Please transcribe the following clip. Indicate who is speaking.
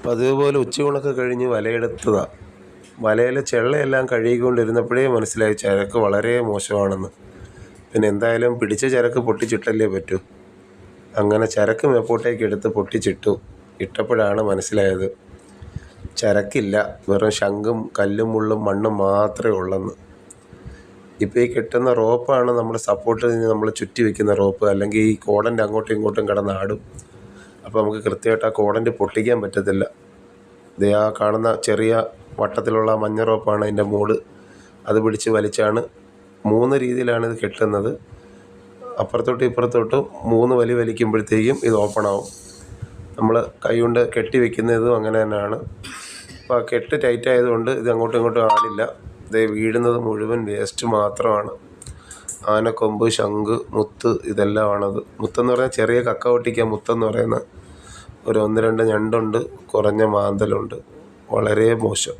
Speaker 1: പതിവുപോലെ ഉച്ചയൂണൊക്കെ കഴിഞ്ഞ് വലയെടുത്തതാണ്. വലയിലെ ചെള്ളയെല്ലാം കഴുകിക്കൊണ്ടിരുന്നപ്പോഴേ മനസ്സിലായി ചരക്ക് വളരെ മോശമാണെന്ന്. പിന്നെ എന്തായാലും പിടിച്ച ചരക്ക് പൊട്ടിച്ചിട്ടല്ലേ പറ്റൂ. അങ്ങനെ ചരക്ക് മേപ്പോട്ടേക്ക് എടുത്ത് പൊട്ടിച്ചിട്ടു. ഇട്ടപ്പോഴാണ് മനസ്സിലായത് ചരക്കില്ല, വെറും ശംഖും കല്ലും മുള്ളും മണ്ണും മാത്രമേ ഉള്ളെന്ന്. ഇപ്പോൾ ഈ കെട്ടുന്ന റോപ്പാണ് നമ്മുടെ സപ്പോർട്ടിന് നമ്മൾ ചുറ്റി വയ്ക്കുന്ന റോപ്പ്. അല്ലെങ്കിൽ ഈ കോടൻ്റെ അങ്ങോട്ടും ഇങ്ങോട്ടും കിടന്നാടും. അപ്പോൾ നമുക്ക് കൃത്യമായിട്ട് ആ കോടൻ്റ് പൊട്ടിക്കാൻ പറ്റത്തില്ല. ദേ ആ കാണുന്ന ചെറിയ വട്ടത്തിലുള്ള മഞ്ഞ റോപ്പാണ് അതിൻ്റെ മൂട്. അത് പിടിച്ച് വലിച്ചാണ് 3 രീതിയിലാണ് ഇത് കെട്ടുന്നത്. അപ്പുറത്തോട്ടും ഇപ്പുറത്തോട്ടും 3 വലി വലിക്കുമ്പോഴത്തേക്കും ഇത് ഓപ്പണാവും. നമ്മൾ കൈ കൊണ്ട് കെട്ടി വെക്കുന്നതും അങ്ങനെ തന്നെയാണ്. അപ്പോൾ ആ കെട്ട് ടൈറ്റ് ആയതുകൊണ്ട് ഇത് അങ്ങോട്ടും ഇങ്ങോട്ടും ആടില്ല. ഇത് വീഴുന്നത് മുഴുവൻ വേസ്റ്റ് മാത്രമാണ്. ആനക്കൊമ്പ്, ശംഖ്, മുത്ത് ഇതെല്ലാമാണത്. മുത്തെന്ന് പറഞ്ഞാൽ ചെറിയ കക്ക പൊട്ടിക്കാൻ മുത്തെന്ന് പറയുന്ന ഒരു 1-2 ഞണ്ടുണ്ട്, കുറഞ്ഞ മാന്തലുണ്ട്. വളരെ മോശം.